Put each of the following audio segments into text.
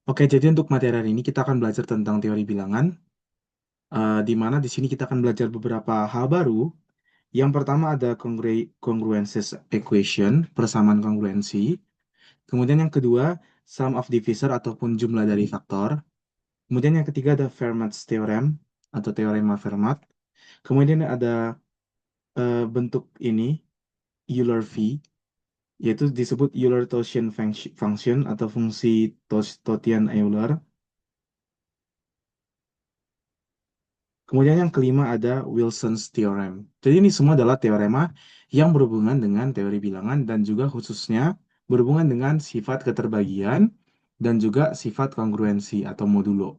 Oke, jadi untuk materi hari ini kita akan belajar tentang teori bilangan, di mana di sini kita akan belajar beberapa hal baru. Yang pertama ada congruences equation, persamaan kongruensi. Kemudian yang kedua, sum of divisor ataupun jumlah dari faktor. Kemudian yang ketiga ada Fermat's theorem atau teorema Fermat. Kemudian ada bentuk ini, Euler-V, yaitu disebut Euler-Taussian function atau fungsi Taussian-Euler. Kemudian yang kelima ada Wilson's Theorem. Jadi ini semua adalah teorema yang berhubungan dengan teori bilangan dan juga khususnya berhubungan dengan sifat keterbagian dan juga sifat kongruensi atau modulo.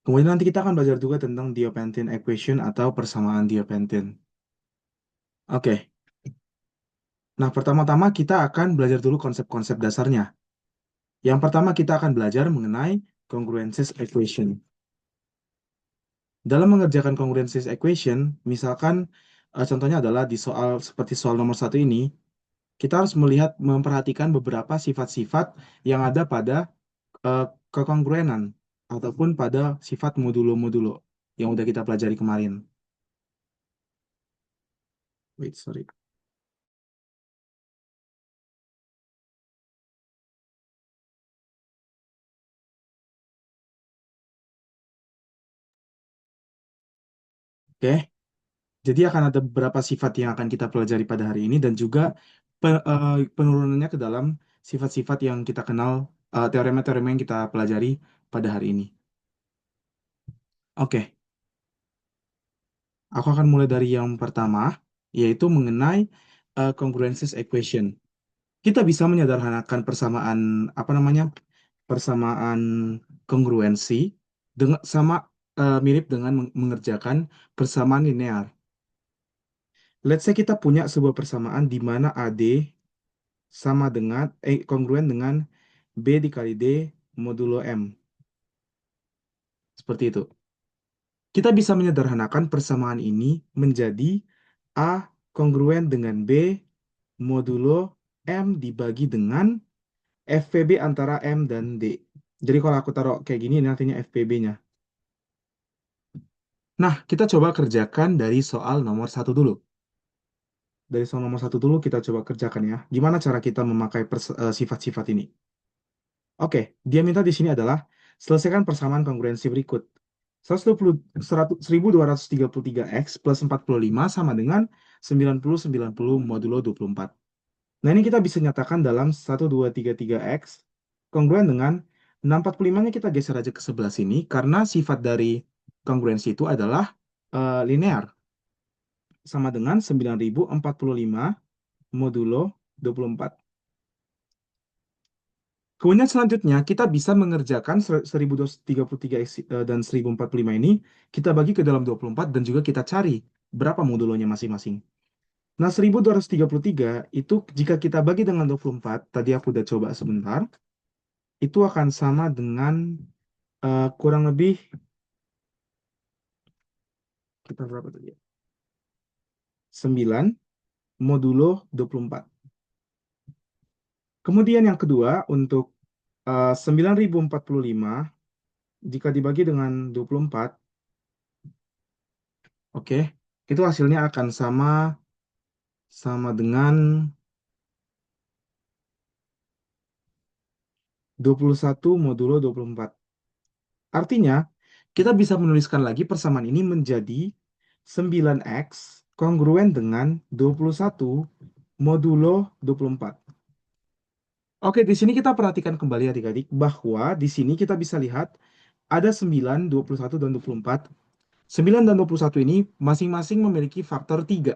Kemudian nanti kita akan belajar juga tentang Diophantine equation atau persamaan Diophantine. Oke, nah pertama-tama kita akan belajar dulu konsep-konsep dasarnya. Yang pertama kita akan belajar mengenai congruences equation. Dalam mengerjakan congruences equation, misalkan contohnya adalah di soal seperti soal nomor satu ini, kita harus memperhatikan beberapa sifat-sifat yang ada pada eh, kekongruenan ataupun pada sifat modulo-modulo yang udah kita pelajari kemarin. Wait, sorry. Oke, jadi akan ada beberapa sifat yang akan kita pelajari pada hari ini dan juga penurunannya ke dalam sifat-sifat yang kita kenal, teorema-teorema yang kita pelajari pada hari ini. Oke, aku akan mulai dari yang pertama, yaitu mengenai congruences equation. Kita bisa menyederhanakan persamaan apa namanya persamaan kongruensi dengan sama mirip dengan mengerjakan persamaan linear. Let's say kita punya sebuah persamaan di mana AD sama dengan kongruen dengan B dikali D modulo M. Seperti itu. Kita bisa menyederhanakan persamaan ini menjadi A kongruen dengan B modulo M dibagi dengan FPB antara M dan D. Jadi kalau aku taruh kayak gini, ini artinya FPB-nya. Nah, kita coba kerjakan dari soal nomor satu dulu. Dari soal nomor satu dulu kita coba kerjakan ya. Gimana cara kita memakai sifat-sifat ini? Oke, dia minta di sini adalah selesaikan persamaan kongruensi berikut. 1233x plus 45 sama dengan 90 modulo 24. Nah, ini kita bisa nyatakan dalam 1233x kongruen dengan 645-nya kita geser aja ke sebelah sini karena sifat dari kongruensi itu adalah linear sama dengan 9045 modulo 24. Kemudian selanjutnya kita bisa mengerjakan 1233 dan 1045 ini kita bagi ke dalam 24 dan juga kita cari berapa modulonya masing-masing. Nah, 1233 itu jika kita bagi dengan 24, tadi aku udah coba sebentar, itu akan sama dengan kurang lebih kita berapa tadi ya? 9 modulo 24. Kemudian yang kedua untuk 9045 jika dibagi dengan 24, oke, itu hasilnya akan sama sama dengan 21 modulo 24. Artinya, kita bisa menuliskan lagi persamaan ini menjadi 9x kongruen dengan 21 modulo 24. Oke, di sini kita perhatikan kembali adik-adik bahwa di sini kita bisa lihat ada 9, 21, dan 24. 9 dan 21 ini masing-masing memiliki faktor 3.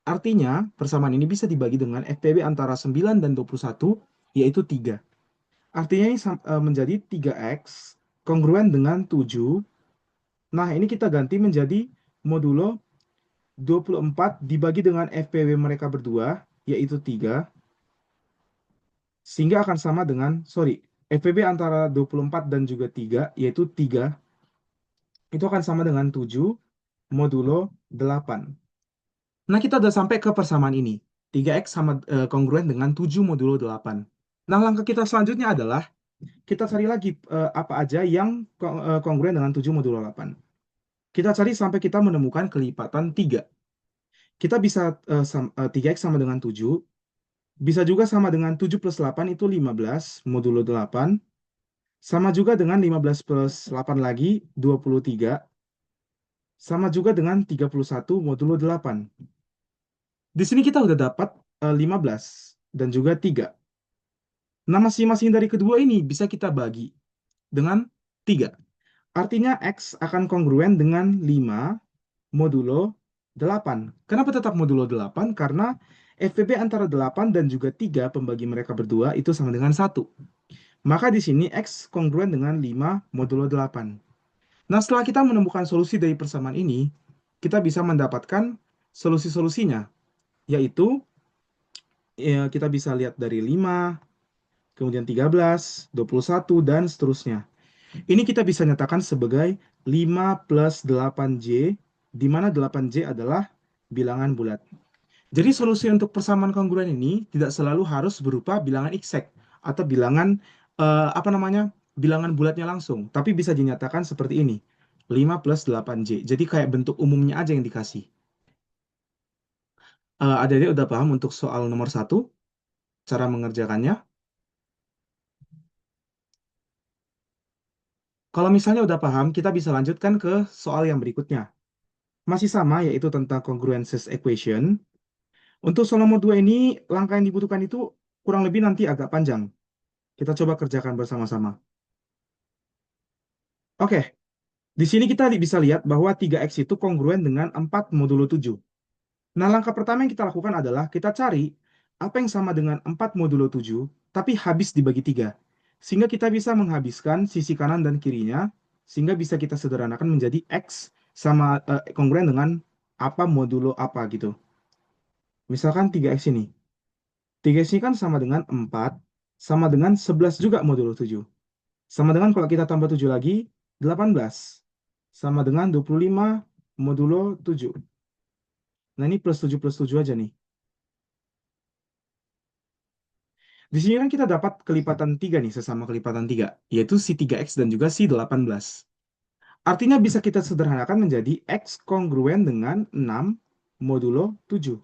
Artinya, persamaan ini bisa dibagi dengan FPB antara 9 dan 21, yaitu 3. Artinya ini menjadi 3x kongruen dengan 7. Nah, ini kita ganti menjadi modulo 24 dibagi dengan FPB mereka berdua, yaitu 3. Sehingga akan sama dengan, sorry, FPB antara 24 dan juga 3, yaitu 3, itu akan sama dengan 7 modulo 8. Nah, kita udah sampai ke persamaan ini. 3x sama kongruen dengan 7 modulo 8. Nah, langkah kita selanjutnya adalah Kita cari lagi apa aja yang kongruen dengan 7 modulo 8. Kita cari sampai kita menemukan kelipatan 3. Kita bisa 3x sama dengan 7. Bisa juga sama dengan 7 plus 8 itu 15 modulo 8. Sama juga dengan 15 plus 8 lagi 23. Sama juga dengan 31 modulo 8. Di sini kita udah dapat 15 dan juga 3. Nah, masing-masing dari kedua ini bisa kita bagi dengan 3. Artinya X akan kongruen dengan 5 modulo 8. Kenapa tetap modulo 8? Karena FPB antara 8 dan juga 3 pembagi mereka berdua itu sama dengan 1. Maka di sini X kongruen dengan 5 modulo 8. Nah, setelah kita menemukan solusi dari persamaan ini, kita bisa mendapatkan solusi-solusinya, yaitu ya, kita bisa lihat dari 5, kemudian 13, 21, dan seterusnya. Ini kita bisa nyatakan sebagai 5 plus 8J, di mana 8J adalah bilangan bulat. Jadi solusi untuk persamaan kongruen ini tidak selalu harus berupa bilangan exact atau bilangan apa namanya? Bilangan bulatnya langsung, tapi bisa dinyatakan seperti ini. 5 plus 8J. Jadi kayak bentuk umumnya aja yang dikasih. Adik-adik udah paham untuk soal nomor satu, cara mengerjakannya? Kalau misalnya udah paham, kita bisa lanjutkan ke soal yang berikutnya. Masih sama, yaitu tentang congruences equation. Untuk soal nomor 2 ini, langkah yang dibutuhkan itu kurang lebih nanti agak panjang. Kita coba kerjakan bersama-sama. Oke, di sini kita bisa lihat bahwa 3x itu kongruen dengan 4 modulo 7. Nah, langkah pertama yang kita lakukan adalah kita cari apa yang sama dengan 4 modulo 7, tapi habis dibagi 3. Sehingga kita bisa menghabiskan sisi kanan dan kirinya, sehingga bisa kita sederhanakan menjadi x sama kongruen dengan apa modulo apa gitu. Misalkan 3x ini. 3x ini kan sama dengan 4, sama dengan 11 juga modulo 7. Sama dengan kalau kita tambah 7 lagi, 18. Sama dengan 25 modulo 7. Nah, ini plus 7 aja nih. Di sini kan kita dapat kelipatan 3 nih, sesama kelipatan 3, yaitu si 3x dan juga si 18. Artinya bisa kita sederhanakan menjadi x kongruen dengan 6 modulo 7.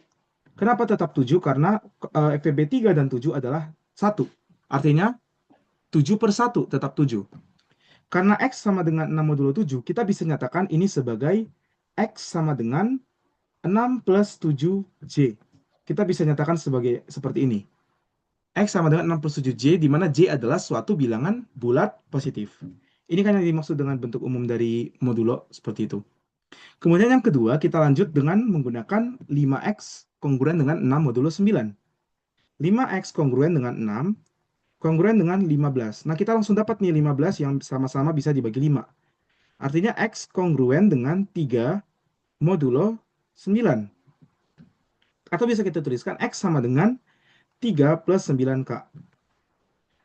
Kenapa tetap 7? Karena FPB 3 dan 7 adalah 1. Artinya 7 per 1 tetap 7. Karena x sama dengan 6 modulo 7, kita bisa nyatakan ini sebagai x sama dengan 6 plus 7J. Kita bisa nyatakan sebagai seperti ini. X sama dengan 6 plus 7J, di mana J adalah suatu bilangan bulat positif. Ini kan yang dimaksud dengan bentuk umum dari modulo, seperti itu. Kemudian yang kedua, kita lanjut dengan menggunakan 5X kongruen dengan 6 modulo 9. 5X kongruen dengan 6, kongruen dengan 15. Nah, kita langsung dapat nih 15 yang sama-sama bisa dibagi 5. Artinya X kongruen dengan 3 modulo 9. Atau bisa kita tuliskan X sama dengan 3 plus 9K.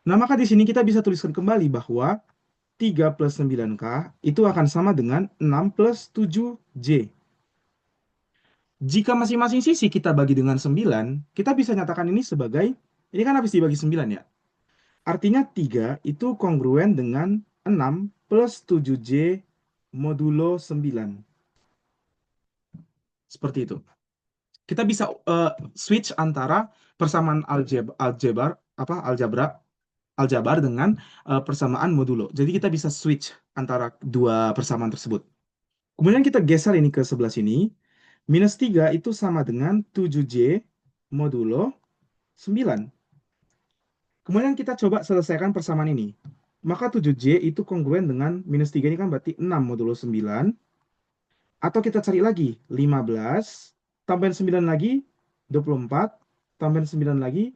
Nah, maka di sini kita bisa tuliskan kembali bahwa 3 plus 9K itu akan sama dengan 6 plus 7J. Jika masing-masing sisi kita bagi dengan 9, kita bisa nyatakan ini sebagai, ini kan habis dibagi 9 ya. Artinya 3 itu kongruen dengan 6 plus 7J modulo 9. Seperti itu. Kita bisa switch antara persamaan aljabar dengan persamaan modulo. Jadi kita bisa switch antara dua persamaan tersebut. Kemudian kita geser ini ke sebelah sini. Minus 3 itu sama dengan 7J modulo 9. Kemudian kita coba selesaikan persamaan ini. Maka 7J itu kongruen dengan minus 3 ini kan berarti 6 modulo 9. Atau kita cari lagi 15, tambahin 9 lagi 24, tambahin 9 lagi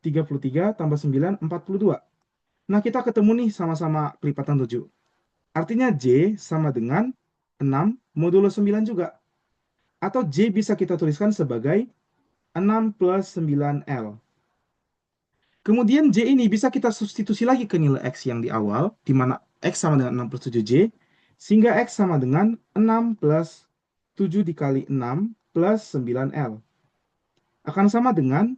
33, tambah 9, 42. Nah, kita ketemu nih sama-sama kelipatan 7. Artinya J sama dengan 6 modulo 9 juga. Atau J bisa kita tuliskan sebagai 6 plus 9L. Kemudian J ini bisa kita substitusi lagi ke nilai X yang di awal, di mana X sama dengan 6 plus 7J, sehingga X sama dengan 6 plus 7 dikali 6 plus 9L. Akan sama dengan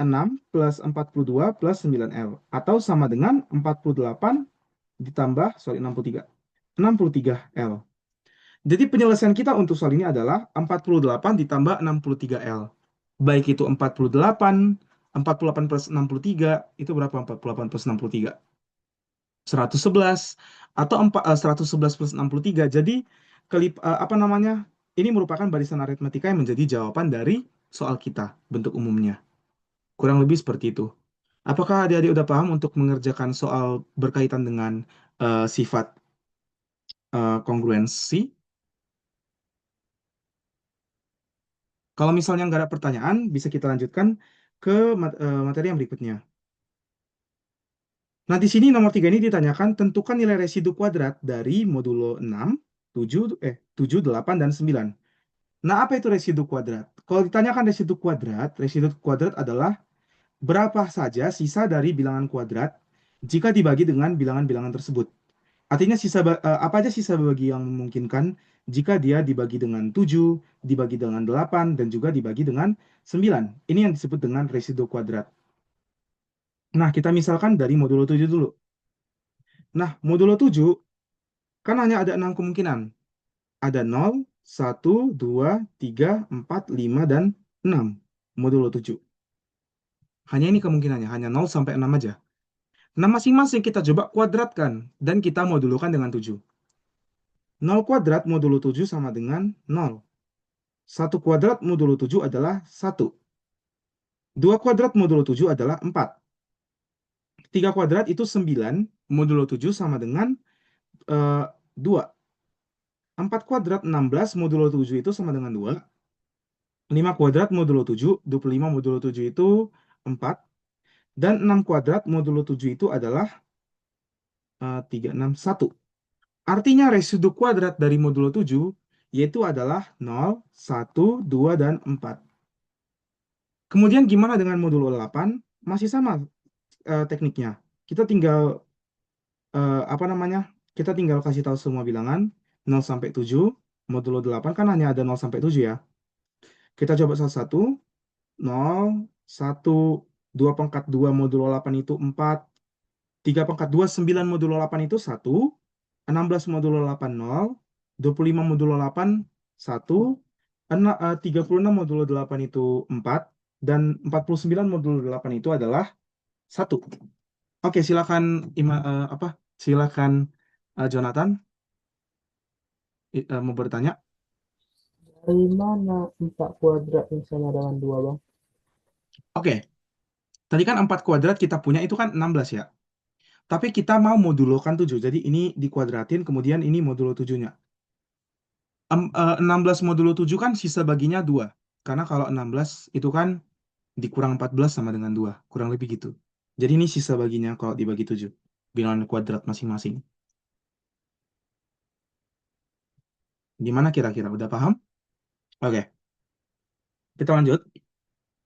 6 plus 42 plus 9L. Atau sama dengan 48 ditambah, sorry, 63. 63L. Jadi penyelesaian kita untuk soal ini adalah 48 ditambah 63L. Baik itu 48 plus 63, itu berapa 48 plus 63? 111. Atau 111 plus 63. Jadi, apa namanya, ini merupakan barisan aritmetika yang menjadi jawaban dari soal kita, bentuk umumnya. Kurang lebih seperti itu. Apakah adik-adik udah paham untuk mengerjakan soal berkaitan dengan sifat kongruensi? Kalau misalnya nggak ada pertanyaan, bisa kita lanjutkan ke materi yang berikutnya. Nah, di sini nomor 3 ini ditanyakan tentukan nilai residu kuadrat dari modulo 6, 7, 8, dan 9. Nah, apa itu residu kuadrat? Kalau ditanyakan residu kuadrat adalah berapa saja sisa dari bilangan kuadrat jika dibagi dengan bilangan-bilangan tersebut. Artinya apa aja sisa bagi yang memungkinkan jika dia dibagi dengan 7, dibagi dengan 8, dan juga dibagi dengan 9. Ini yang disebut dengan residu kuadrat. Nah, kita misalkan dari modulo 7 dulu. Nah, modulo 7 kan hanya ada 6 kemungkinan. Ada 0, 1, 2, 3, 4, 5, dan 6. Modulo 7. Hanya ini kemungkinannya, hanya 0 sampai 6 aja. Nah, masing-masing kita coba kuadratkan, dan kita modulukan dengan 7. 0 kuadrat modulo 7 sama dengan 0. 1 kuadrat modulo 7 adalah 1. 2 kuadrat modulo 7 adalah 4. 3 kuadrat itu 9, modulo 7 sama dengan 2. 4 kuadrat 16, modulo 7 itu sama dengan 2. 5 kuadrat modulo 7, 25 modulo 7 itu 4. Dan 6 kuadrat modulo 7 itu adalah 3, 6, 1. Artinya residu kuadrat dari modulo 7 yaitu adalah 0, 1, 2, dan 4. Kemudian gimana dengan modulo 8? Masih sama tekniknya. Kita tinggal apa namanya? Kita tinggal kasih tahu semua bilangan 0 sampai 7. Modulo 8 kan hanya ada 0 sampai 7 ya. Kita coba salah satu. 0, 1, 2 pangkat 2 modulo 8 itu 4. 3 pangkat 2, 9 modulo 8 itu 1. 16 modulo 8, 0. 25 modulo 8, 1. 36 modulo 8 itu 4. Dan 49 modulo 8 itu adalah 1. Oke, silakan Silakan Jonathan mau bertanya. Dari mana 4 kuadrat yang sama dengan 2, Bang? Oke, tadi kan 4 kuadrat kita punya itu kan 16 ya. Tapi kita mau modulokan 7. Jadi ini dikuadratin, kemudian ini modulo 7-nya. 16 modulo 7 kan sisa baginya 2. Karena kalau 16 itu kan dikurang 14 sama dengan 2. Kurang lebih gitu. Jadi ini sisa baginya kalau dibagi 7. Bilangan kuadrat masing-masing. Gimana kira-kira? Udah paham? Oke, kita lanjut.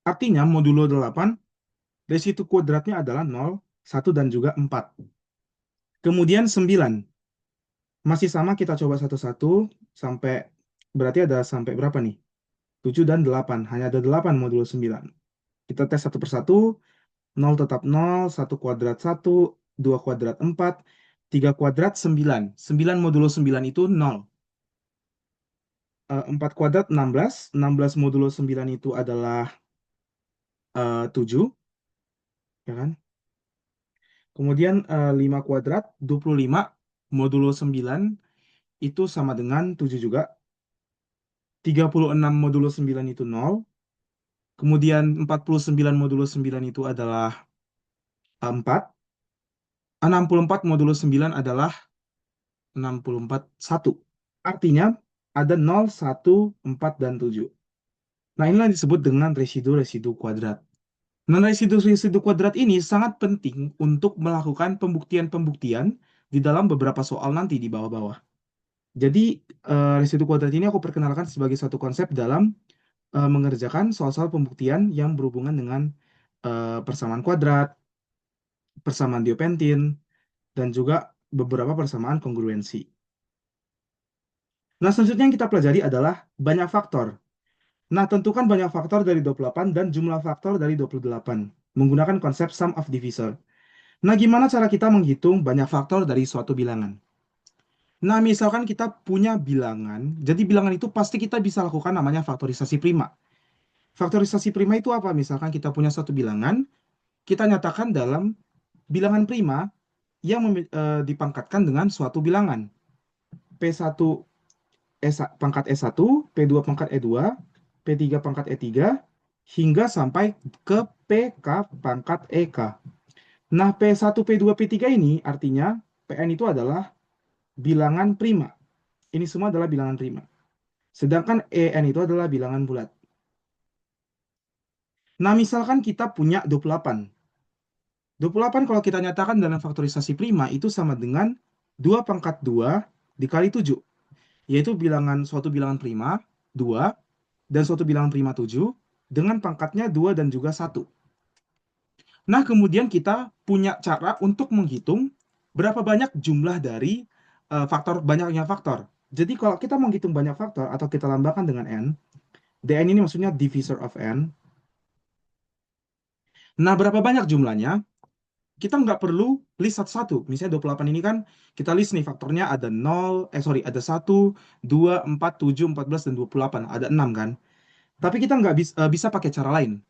Artinya modulo 8, residu kuadratnya adalah 0, 1, dan juga 4. Kemudian 9. Masih sama, kita coba satu-satu sampai, berarti ada sampai berapa nih? 7 dan 8. Hanya ada 8 modulo 9. Kita tes satu persatu. 0 tetap 0, 1 kuadrat 1, 2 kuadrat 4, 3 kuadrat 9. 9 modulo 9 itu 0. 4 kuadrat 16. 16 modulo 9 itu adalah 7. Ya kan? Kemudian 5 kuadrat 25 modulo 9 itu sama dengan 7 juga. 36 modulo 9 itu 0. Kemudian 49 modulo 9 itu adalah 4. 64 modulo 9 adalah 64, 1. Artinya ada 0, 1, 4, dan 7. Nah, inilah yang disebut dengan residu-residu kuadrat. Nah, residu-residu kuadrat ini sangat penting untuk melakukan pembuktian-pembuktian di dalam beberapa soal nanti di bawah-bawah. Jadi, residu kuadrat ini aku perkenalkan sebagai satu konsep dalam mengerjakan soal-soal pembuktian yang berhubungan dengan persamaan kuadrat, persamaan Diopentin, dan juga beberapa persamaan kongruensi. Nah, selanjutnya yang kita pelajari adalah banyak faktor. Nah, tentukan banyak faktor dari 28 dan jumlah faktor dari 28 menggunakan konsep sum of divisor. Nah, gimana cara kita menghitung banyak faktor dari suatu bilangan? Nah, misalkan kita punya bilangan, jadi bilangan itu pasti kita bisa lakukan namanya faktorisasi prima. Faktorisasi prima itu apa? Misalkan kita punya suatu bilangan, kita nyatakan dalam bilangan prima yang dipangkatkan dengan suatu bilangan. P1 pangkat E1, P2 pangkat E2, P3 pangkat E3, hingga sampai ke PK pangkat EK. Nah, P1, P2, P3 ini artinya Pn itu adalah bilangan prima. Ini semua adalah bilangan prima. Sedangkan En itu adalah bilangan bulat. Nah, misalkan kita punya 28. 28 kalau kita nyatakan dalam faktorisasi prima itu sama dengan 2 pangkat 2 dikali 7. Yaitu suatu bilangan prima, 2, dan suatu bilangan prima 7, dengan pangkatnya 2 dan juga 1. Nah, kemudian kita punya cara untuk menghitung berapa banyak jumlah dari banyaknya faktor. Jadi kalau kita menghitung banyak faktor atau kita lambangkan dengan n, dn ini maksudnya divisor of n. Nah, berapa banyak jumlahnya? Kita nggak perlu list satu-satu. Misalnya 28 ini kan kita list nih faktornya ada 0, ada 1, 2, 4, 7, 14, dan 28. Ada 6 kan? Tapi kita nggak bisa pakai cara lain.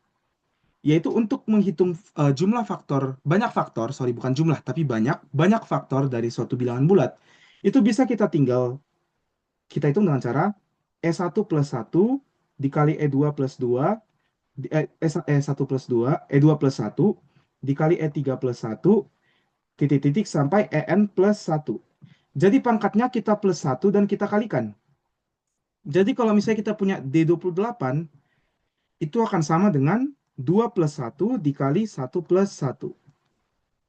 Yaitu untuk menghitung jumlah faktor, banyak faktor, sorry bukan jumlah, tapi banyak faktor dari suatu bilangan bulat. Itu bisa kita hitung dengan cara E1 plus 1 dikali E2 plus 2, E1 plus 2, E2 plus 1, dikali E3 plus 1, titik-titik sampai En plus 1. Jadi pangkatnya kita plus 1 dan kita kalikan. Jadi kalau misalnya kita punya D28, itu akan sama dengan 2 plus 1 dikali 1 plus 1.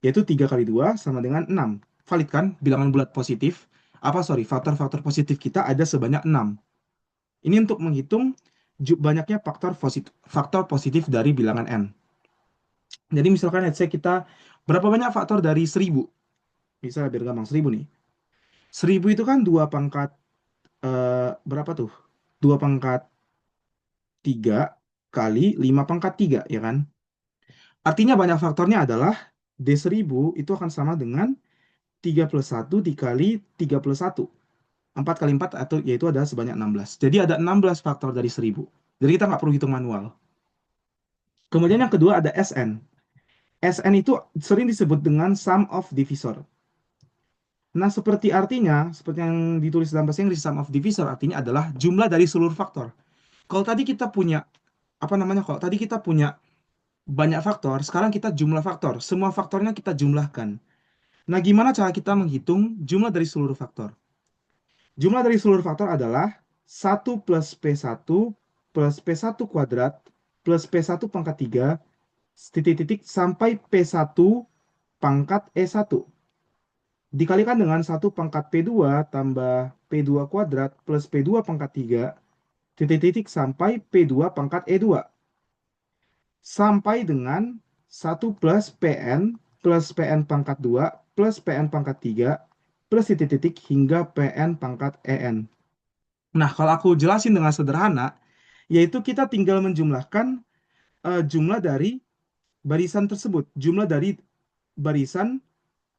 Yaitu 3 kali 2 sama dengan 6. Valid kan? Bilangan bulat positif. Faktor-faktor positif kita ada sebanyak 6. Ini untuk menghitung banyaknya faktor positif dari bilangan n. Jadi misalkan let's say kita berapa banyak faktor dari 1000? Misalnya biar gampang 1000 nih. 1000 itu kan 2 pangkat berapa tuh? 2 pangkat 3 kali 5 pangkat 3, ya kan? Artinya banyak faktornya adalah D1000 itu akan sama dengan 3 plus 1 dikali 3 plus 1. 4 kali 4 atau yaitu ada sebanyak 16. Jadi ada 16 faktor dari 1000. Jadi kita nggak perlu hitung manual. Kemudian yang kedua ada Sn. Sn itu sering disebut dengan sum of divisor. Nah, seperti yang ditulis dalam bahasa Inggris, sum of divisor artinya adalah jumlah dari seluruh faktor. Kalau tadi kita punya, Kalau tadi kita punya banyak faktor, sekarang kita jumlah faktor. Semua faktornya kita jumlahkan. Nah, gimana cara kita menghitung jumlah dari seluruh faktor? Jumlah dari seluruh faktor adalah 1 plus P1 plus P1 kuadrat plus P1 pangkat 3 titik-titik sampai P1 pangkat E1. Dikalikan dengan 1 pangkat P2 tambah P2 kuadrat plus P2 pangkat 3 titik-titik sampai P2 pangkat E2. Sampai dengan 1 plus Pn pangkat 2 plus Pn pangkat 3 plus titik-titik hingga Pn pangkat En. Nah, kalau aku jelasin dengan sederhana, yaitu kita tinggal menjumlahkan jumlah dari barisan tersebut, jumlah dari barisan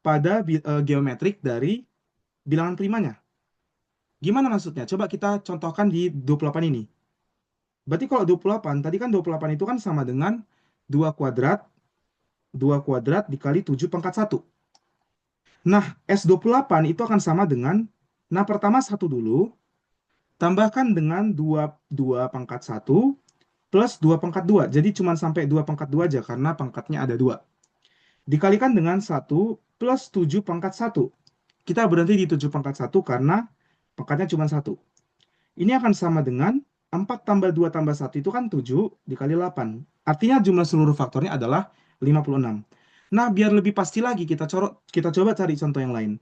pada geometrik dari bilangan primanya. Gimana maksudnya? Coba kita contohkan di 28 ini. Berarti kalau 28, tadi kan 28 itu kan sama dengan 2 kuadrat, 2 kuadrat dikali 7 pangkat 1. Nah, S28 itu akan sama dengan, nah pertama 1 dulu, tambahkan dengan 2 pangkat 1, plus 2 pangkat 2. Jadi cuma sampai 2 pangkat 2 aja, karena pangkatnya ada 2. Dikalikan dengan 1 plus 7 pangkat 1. Kita berhenti di 7 pangkat 1 karena pangkatnya cuma 1. Ini akan sama dengan 4 tambah 2 tambah 1 itu kan 7 dikali 8. Artinya jumlah seluruh faktornya adalah 56. Nah, biar lebih pasti lagi, kita coba cari contoh yang lain.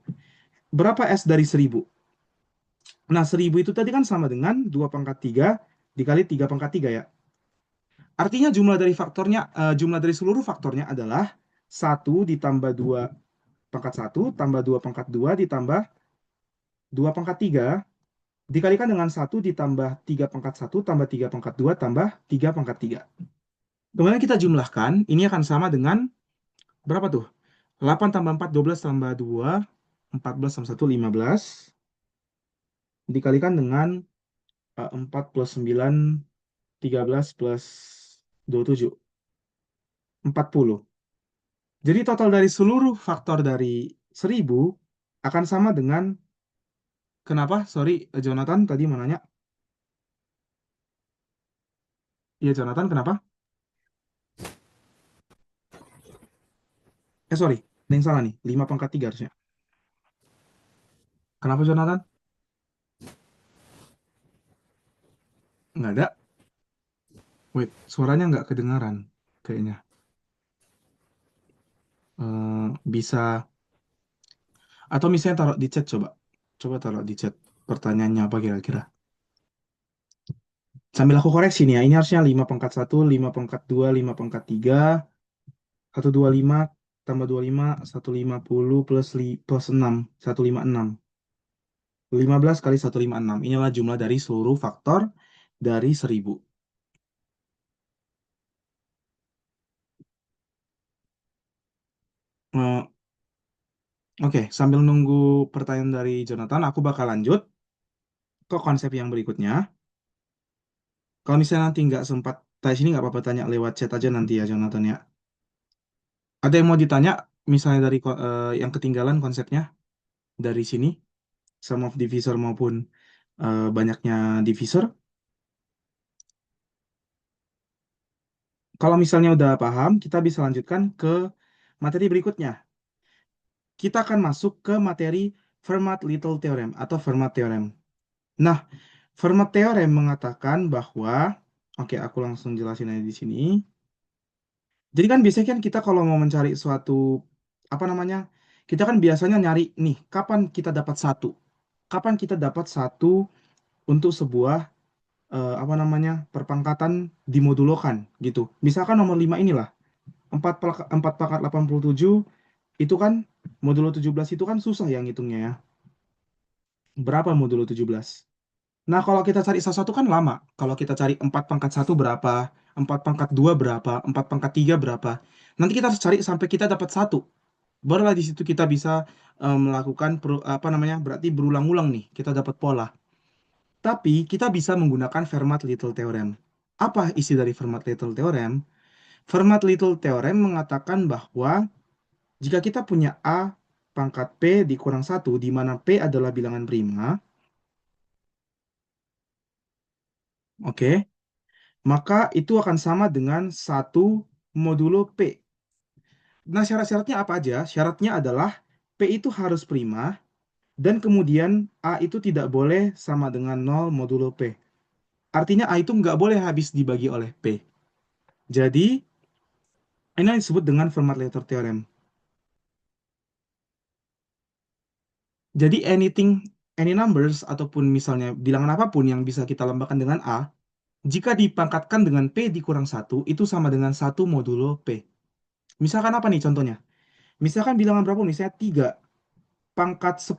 Berapa S dari 1000? Nah, 1000 itu tadi kan sama dengan 2 pangkat 3 dikali 3 pangkat 3 ya. Artinya jumlah dari seluruh faktornya adalah 1 ditambah 2 pangkat 1 tambah 2 pangkat 2 ditambah 2 pangkat 3 dikalikan dengan 1 ditambah 3 pangkat 1 tambah 3 pangkat 2 tambah 3 pangkat 3. Kemudian kita jumlahkan, ini akan sama dengan berapa tuh? 8 tambah 4, 12 tambah 2, 14 tambah 1, 15. Dikalikan dengan 4 plus 9, 13 plus 27, 40. Jadi total dari seluruh faktor dari 1000 akan sama dengan, kenapa? Sorry, Jonathan tadi mau nanya. Iya, Jonathan, kenapa? Sorry, ada yang salah nih. 5 pangkat 3 harusnya. Kenapa, Jonathan? Nggak ada. Wait, suaranya nggak kedengaran kayaknya. Bisa, atau misalnya taruh di chat coba. Coba taruh di chat pertanyaannya apa kira-kira. Sambil aku koreksi nih ya, ini harusnya 5 pangkat 1, 5 pangkat 2, 5 pangkat 3, 125 tambah 25, 150 plus 6, 156. 15 kali 156. Inilah jumlah dari seluruh faktor dari 1000. Eh, Oke, sambil nunggu pertanyaan dari Jonathan, aku bakal lanjut ke konsep yang berikutnya. Kalau misalnya nanti nggak sempat tanya sini, nggak apa-apa, tanya lewat chat aja nanti ya, Jonathan ya. Ada yang mau ditanya, misalnya dari yang ketinggalan konsepnya dari sini, sum of divisor maupun banyaknya divisor. Kalau misalnya udah paham, kita bisa lanjutkan ke materi berikutnya. Kita akan masuk ke materi Fermat-Little Theorem atau Fermat Theorem. Nah, Fermat Theorem mengatakan bahwa, oke, aku langsung jelasin aja di sini. Jadi kan biasanya kan kita kalau mau mencari suatu, apa namanya, kita kan biasanya nyari nih, kapan kita dapat satu? Kapan kita dapat satu untuk sebuah, apa namanya, perpangkatan dimodulokan gitu. Misalkan nomor 5 inilah, 4 pangkat 87 itu kan, modulo 17 itu kan susah ya ngitungnya ya. Berapa modulo 17? Nah, kalau kita cari salah satu kan lama. Kalau kita cari 4 pangkat 1 berapa, 4 pangkat 2 berapa, 4 pangkat 3 berapa. Nanti kita harus cari sampai kita dapat satu. Barulah di situ kita bisa melakukan apa namanya, berarti berulang-ulang nih, kita dapat pola. Tapi kita bisa menggunakan Fermat-Little Theorem. Apa isi dari Fermat-Little Theorem? Fermat-Little Theorem mengatakan bahwa jika kita punya A pangkat P dikurang satu, di mana P adalah bilangan prima, oke, maka itu akan sama dengan satu modulo P. Nah, syarat-syaratnya apa aja? Syaratnya adalah P itu harus prima, dan kemudian A itu tidak boleh sama dengan 0 modulo P. Artinya A itu nggak boleh habis dibagi oleh P. Jadi, ini yang disebut dengan Fermat-Latour Theorem. Jadi, anything, any numbers, ataupun misalnya bilangan apapun yang bisa kita lambangkan dengan A, jika dipangkatkan dengan P dikurang satu itu sama dengan satu modulo P. Misalkan apa nih contohnya? Misalkan bilangan berapa? Misalnya 3 pangkat 10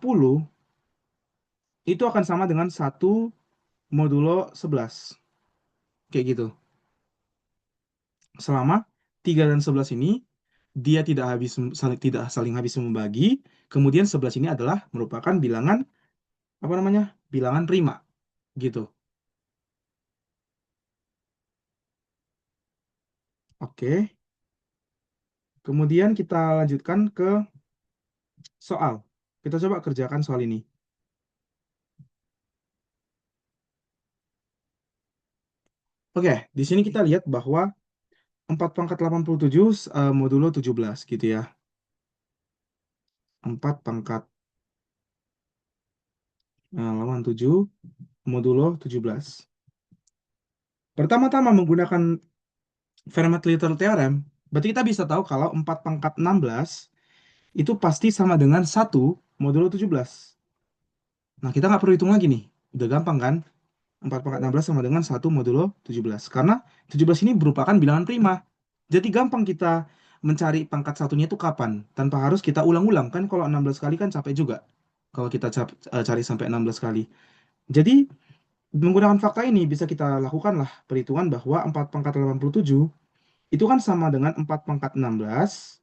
itu akan sama dengan satu modulo 11. Kayak gitu. Selama 3 dan 11 ini, dia tidak saling habis membagi, kemudian 11 ini adalah merupakan bilangan, apa namanya? Bilangan prima. Gitu. Oke. Kemudian kita lanjutkan ke soal. Kita coba kerjakan soal ini. Oke, di sini kita lihat bahwa 4 pangkat 87 modulo 17 gitu ya. 4 pangkat 87 modulo 17. Pertama-tama menggunakan Fermat-Little Theorem, berarti kita bisa tahu kalau 4 pangkat 16 itu pasti sama dengan satu modulo 17. Nah, kita nggak perlu hitung lagi nih. Udah gampang kan? 4 pangkat 16 sama dengan satu modulo 17. Karena 17 ini merupakan bilangan prima. Jadi gampang kita mencari pangkat satunya itu kapan. Tanpa harus kita ulang-ulang. Kan kalau 16 kali kan capek juga. Kalau kita cari sampai 16 kali. Jadi, menggunakan fakta ini bisa kita lakukanlah perhitungan bahwa 4 pangkat 87 itu kan sama dengan 4 pangkat 16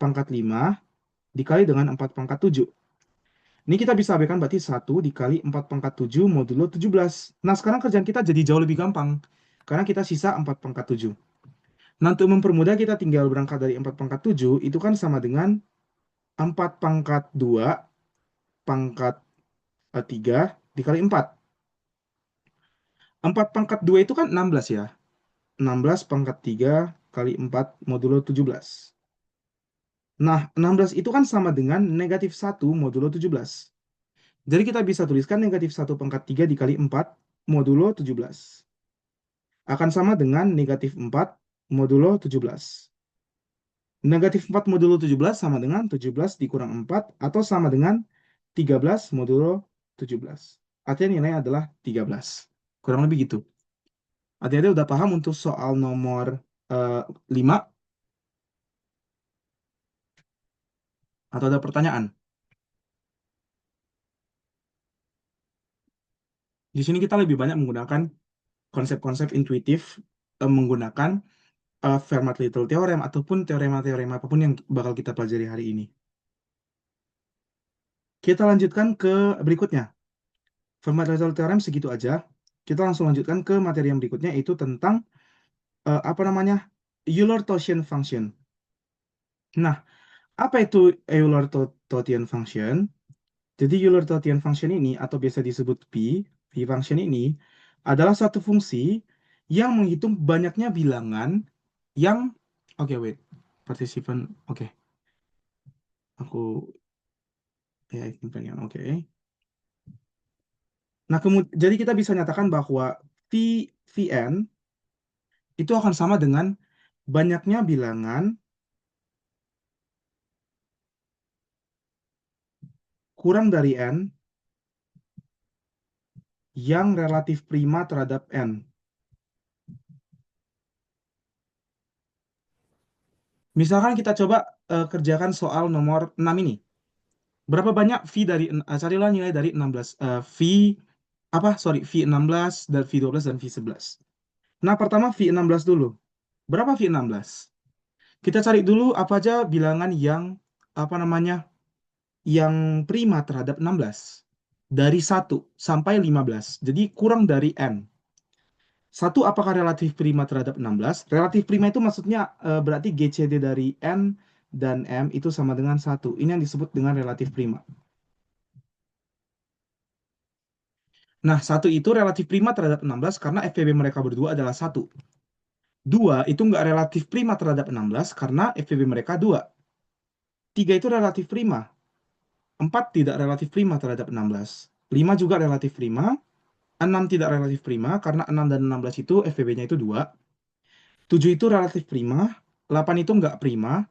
pangkat 5 dikali dengan 4 pangkat 7. Ini kita bisa abaikan berarti 1 dikali 4 pangkat 7 modulo 17. Nah, sekarang kerjaan kita jadi jauh lebih gampang. Karena kita sisa 4 pangkat 7. Nah, untuk mempermudah kita tinggal berangkat dari 4 pangkat 7, itu kan sama dengan 4 pangkat 2 pangkat 3 dikali 4. 4 pangkat 2 itu kan 16 ya. 16 pangkat 3 kali 4 modulo 17. Nah, 16 itu kan sama dengan negatif 1 modulo 17. Jadi kita bisa tuliskan negatif 1 pangkat 3 dikali 4 modulo 17. Akan sama dengan negatif 4 modulo 17. Negatif 4 modulo 17 sama dengan 17 dikurang 4 atau sama dengan 13 modulo 17. Artinya nilainya adalah 13. Kurang lebih gitu. Adik-adik udah paham untuk soal nomor eh, 5 atau ada pertanyaan? Di sini kita lebih banyak menggunakan konsep-konsep intuitif menggunakan Fermat-Little Theorem ataupun teorema-teorema apapun yang bakal kita pelajari hari ini. Kita lanjutkan ke berikutnya. Fermat-Little Theorem segitu aja. Kita langsung lanjutkan ke materi yang berikutnya, yaitu tentang apa namanya, Euler-Taussian function. Nah, apa itu Euler-Taussian function? Jadi Euler-Taussian function ini atau biasa disebut P function ini adalah satu fungsi yang menghitung banyaknya bilangan yang oke, wait, participant, oke, aku ya companion, oke. Nah, kemudian jadi kita bisa nyatakan bahwa V Vn itu akan sama dengan banyaknya bilangan kurang dari n yang relatif prima terhadap n. Misalkan kita coba kerjakan soal nomor 6 ini. Berapa banyak V dari carilah nilai dari 16 V apa sorry V16 dan V12 dan V11. Nah, pertama V16 dulu. Berapa V16? Kita cari dulu apa aja bilangan yang apa namanya? Yang prima terhadap 16. Dari 1 sampai 15. Jadi kurang dari n. Satu, apakah relatif prima terhadap 16? Relatif prima itu maksudnya berarti GCD dari n dan m itu sama dengan 1. Ini yang disebut dengan relatif prima. Nah, 1 itu relatif prima terhadap 16 karena FPB mereka berdua adalah 1. 2 itu nggak relatif prima terhadap 16 karena FPB mereka 2. 3 itu relatif prima. 4 tidak relatif prima terhadap 16. 5 juga relatif prima. 6 tidak relatif prima karena 6 dan 16 itu FPB-nya itu 2. 7 itu relatif prima. 8 itu nggak prima.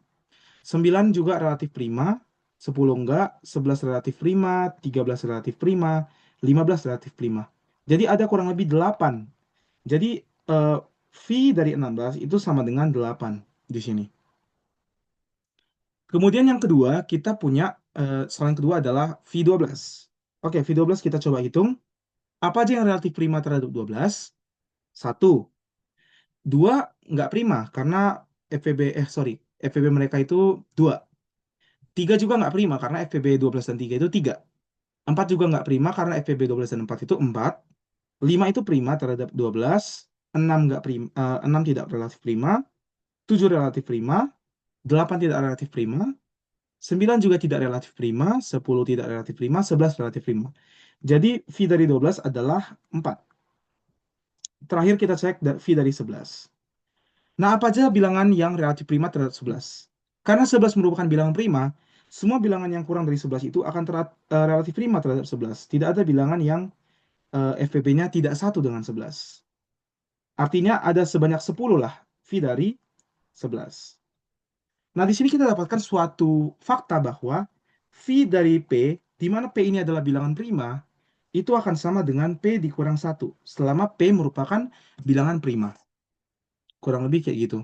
9 juga relatif prima. 10 enggak. 11 relatif prima. 13 relatif prima. 15 relatif prima. Jadi ada kurang lebih 8. Jadi eh, V dari 16 itu sama dengan 8 di sini. Kemudian yang kedua, kita punya soal yang kedua adalah V12. Oke, V12 kita coba hitung. Apa aja yang relatif prima terhadap 12? 1. 2 nggak prima karena FPB mereka itu 2. 3 juga nggak prima karena FPB 12 dan 3 itu 3. 4 juga nggak prima karena FPB 12 dan 4 itu 4. 5 itu prima terhadap 12. 6 nggak prima, 6 tidak relatif prima. 7 relatif prima. 8 tidak relatif prima. 9 juga tidak relatif prima. 10 tidak relatif prima. 11 relatif prima. Jadi V dari 12 adalah 4. Terakhir kita cek V dari 11. Nah, apa aja bilangan yang relatif prima terhadap 11? Karena 11 merupakan bilangan prima, semua bilangan yang kurang dari 11 itu akan relatif prima terhadap 11. Tidak ada bilangan yang FPB-nya tidak satu dengan 11. Artinya ada sebanyak 10 lah V dari 11. Nah, di sini kita dapatkan suatu fakta bahwa V dari P, di mana P ini adalah bilangan prima, itu akan sama dengan P dikurang 1, selama P merupakan bilangan prima. Kurang lebih kayak gitu.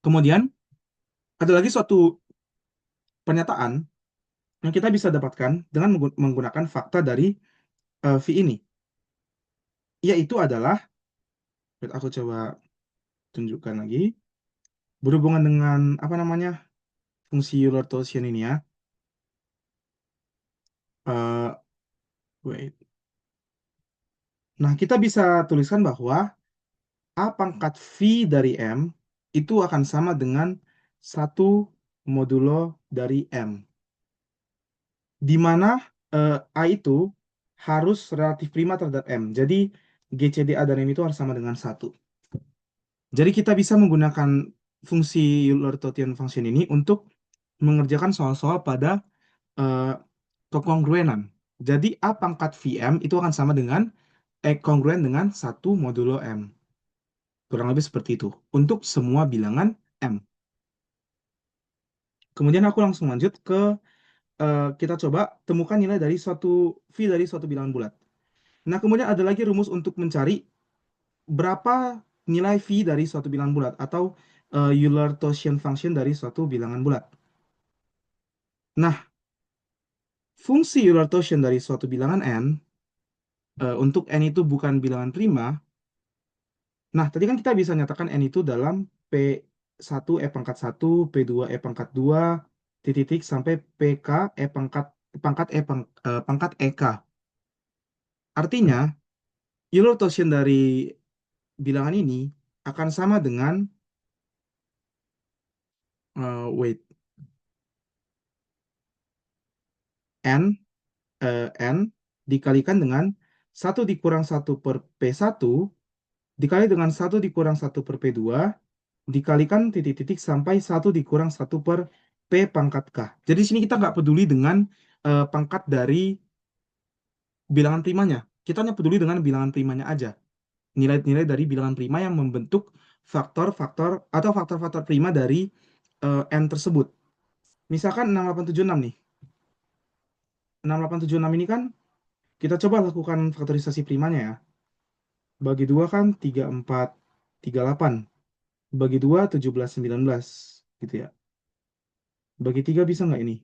Kemudian, ada lagi suatu pernyataan yang kita bisa dapatkan dengan menggunakan fakta dari V ini, yaitu adalah, aku coba tunjukkan lagi, berhubungan dengan apa namanya fungsi Euler Torsion ini ya. Eh, wait. Nah, kita bisa tuliskan bahwa A pangkat V dari M itu akan sama dengan satu modulo dari M, di mana A itu harus relatif prima terhadap M. Jadi GCDA dan M itu harus sama dengan satu. Jadi kita bisa menggunakan fungsi Euler-Totian function ini untuk mengerjakan soal-soal pada eh, kekongruenan. Jadi A pangkat Vm itu akan sama dengan kongruen dengan satu modulo M. Kurang lebih seperti itu untuk semua bilangan M. Kemudian aku langsung lanjut ke kita coba temukan nilai dari suatu V dari suatu bilangan bulat. Nah, kemudian ada lagi rumus untuk mencari berapa nilai V dari suatu bilangan bulat atau Euler-Totian function dari suatu bilangan bulat. Nah, fungsi Euler-Totian dari suatu bilangan n untuk n itu bukan bilangan prima. Nah, tadi kan kita bisa nyatakan n itu dalam P1 E pangkat 1, P2 E pangkat 2, titik sampai PK E pangkat pangkat EK. Artinya, Euler Torsion dari bilangan ini akan sama dengan wait n n dikalikan dengan satu dikurang satu per P1 dikali dengan satu dikurang satu per P2 dikalikan titik-titik sampai satu dikurang satu per P pangkat K. Jadi di sini kita nggak peduli dengan pangkat dari bilangan primanya. Kita hanya peduli dengan bilangan primanya aja. Nilai-nilai dari bilangan prima yang membentuk faktor-faktor atau faktor-faktor prima dari N tersebut. Misalkan 6876 nih. 6876 ini kan kita coba lakukan faktorisasi primanya ya. Bagi 2 kan 34, 38. Bagi 2 17, 19. Gitu ya. Bagi 3 bisa nggak ini?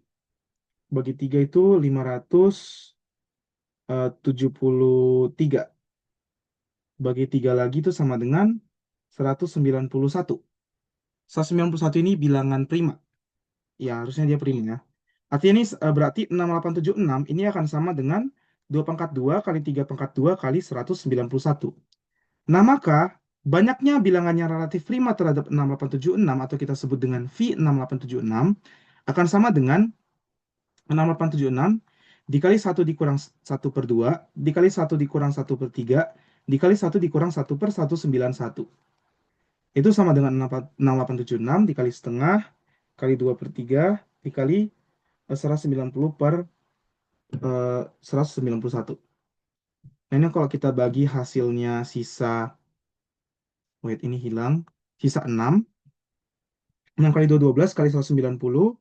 Bagi 3 itu 573. Bagi 3 lagi itu sama dengan 191. 191 ini bilangan prima. Ya, harusnya dia prima ya. Artinya ini berarti 6876 ini akan sama dengan 2 pangkat 2 kali 3 pangkat 2 kali 191. Nah, maka banyaknya bilangan yang relatif prima terhadap 6876 atau kita sebut dengan V6876 akan sama dengan 6876 dikali 1 dikurang 1/2 dikali 1 dikurang 1/3 dikali 1 dikurang 1/191. Itu sama dengan 6876 dikali setengah kali 2/3 dikali 190 per 191. Nah, ini kalau kita bagi hasilnya sisa, wait ini hilang, sisa 6. 6 kali 2 12 kali 190,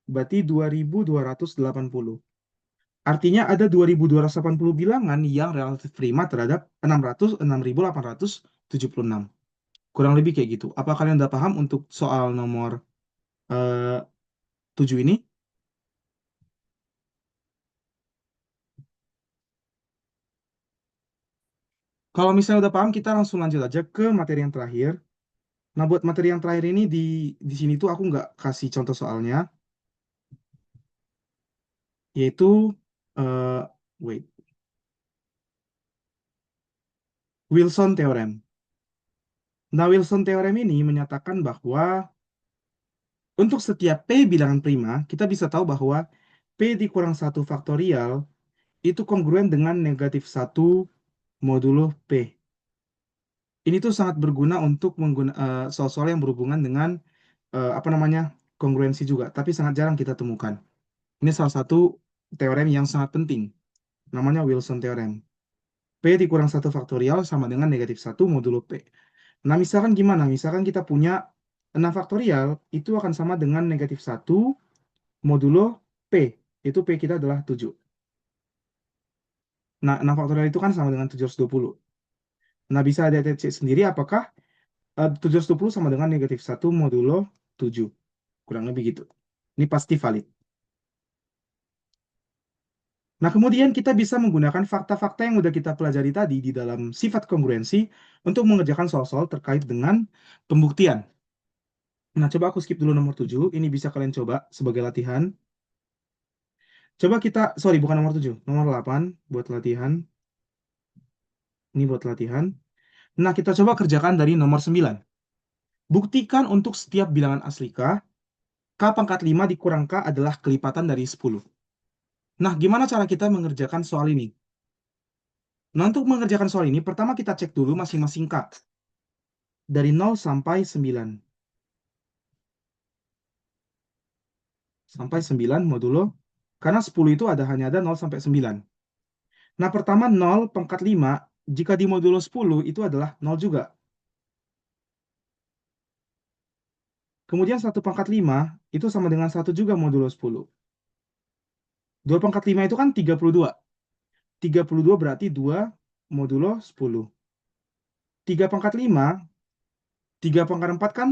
berarti 2280. Artinya ada 2280 bilangan yang relatif prima terhadap 606.876. Kurang lebih kayak gitu. Apa kalian udah paham untuk soal nomor eh, 7 ini? Kalau misalnya udah paham, kita langsung lanjut aja ke materi yang terakhir. Nah, buat materi yang terakhir ini di sini tuh aku nggak kasih contoh soalnya, yaitu eh, wait Wilson Theorem. Nah, Wilson Theorem ini menyatakan bahwa untuk setiap P bilangan prima, kita bisa tahu bahwa P dikurang satu faktorial itu kongruen dengan negatif satu modulo P. Ini tuh sangat berguna untuk soal-soal yang berhubungan dengan apa namanya kongruensi juga, tapi sangat jarang kita temukan. Ini salah satu teorem yang sangat penting, namanya Wilson Theorem. P dikurang satu faktorial sama dengan negatif satu modulo P. Nah, misalkan gimana? Misalkan kita punya 6 faktorial, itu akan sama dengan negatif satu modulo P. Itu P kita adalah 7. Nah, 6 faktorial itu kan sama dengan 720. Nah, bisa deteksi sendiri apakah 720 sama dengan negatif satu modulo 7. Kurang lebih gitu. Ini pasti valid. Nah, kemudian kita bisa menggunakan fakta-fakta yang udah kita pelajari tadi di dalam sifat kongruensi untuk mengerjakan soal-soal terkait dengan pembuktian. Nah, coba aku skip dulu nomor 7. Ini bisa kalian coba sebagai latihan. Coba kita, sorry, bukan nomor 7, nomor 8 buat latihan. Ini buat latihan. Nah, kita coba kerjakan dari nomor 9. Buktikan untuk setiap bilangan asli K, K pangkat 5 dikurang K adalah kelipatan dari 10. Nah, gimana cara kita mengerjakan soal ini? Nah, untuk mengerjakan soal ini, pertama kita cek dulu masing-masing K. Dari 0 sampai 9. Sampai 9 modulo. Karena 10 itu hanya ada 0 sampai 9. Nah, pertama 0 pangkat 5, jika di modulo 10 itu adalah 0 juga. Kemudian 1 pangkat 5 itu sama dengan 1 juga modulo 10. 2 pangkat 5 itu kan 32. 32 berarti 2 modulo 10. 3 pangkat 5, 3 pangkat 4 kan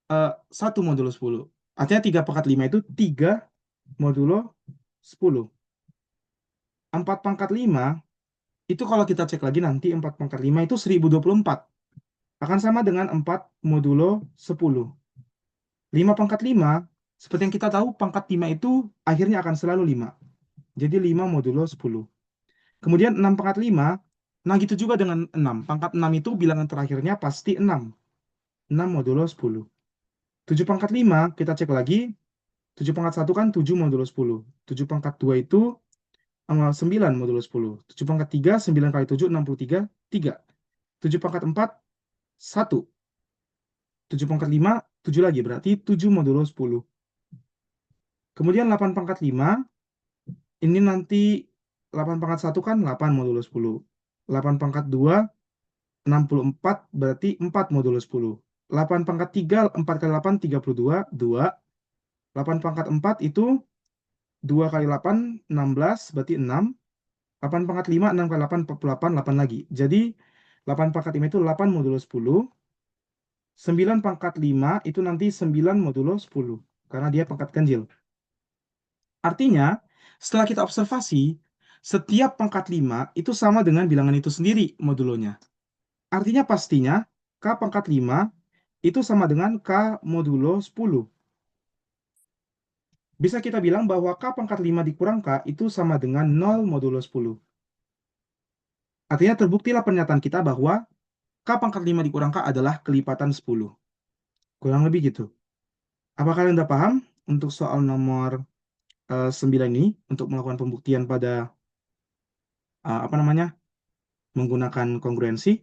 1 modulo 10. Artinya 3 pangkat 5 itu 3 modulo 10. 4 pangkat 5 itu kalau kita cek lagi nanti 4 pangkat 5 itu 1024. Akan sama dengan 4 modulo 10. 5 pangkat 5, seperti yang kita tahu pangkat 5 itu akhirnya akan selalu 5. Jadi 5 modulo 10. Kemudian 6 pangkat 5, nah gitu juga dengan 6. Pangkat 6 itu bilangan terakhirnya pasti 6. 6 modulo 10. 7 pangkat 5, kita cek lagi. 7 pangkat 1 kan 7 modulo 10. 7 pangkat 2 itu 9 modulo 10. 7 pangkat 3, 9 kali 7, 63, 3. 7 pangkat 4, 1. 7 pangkat 5, 7 lagi, berarti 7 modulo 10. Kemudian 8 pangkat 5, ini nanti 8 pangkat 1 kan 8 modulo 10. 8 pangkat 2, 64, berarti 4 modulo 10. 8 pangkat 3, 4 kali 8, 32, 2. 8 pangkat 4 itu 2 kali 8, 16, berarti 6. 8 pangkat 5, 6 kali 8, 48, 8 lagi. Jadi 8 pangkat 5 itu 8 modulo 10. 9 pangkat 5 itu nanti 9 modulo 10. Karena dia pangkat ganjil. Artinya, setelah kita observasi, setiap pangkat 5 itu sama dengan bilangan itu sendiri modulonya. Artinya pastinya, K pangkat 5 itu sama dengan K modulo 10. Bisa kita bilang bahwa K pangkat 5 dikurang K itu sama dengan 0 modulo 10. Artinya terbuktilah pernyataan kita bahwa K pangkat 5 dikurang K adalah kelipatan 10. Kurang lebih gitu. Apakah kalian udah paham untuk soal nomor 9 ini untuk melakukan pembuktian pada apa namanya? Menggunakan kongruensi?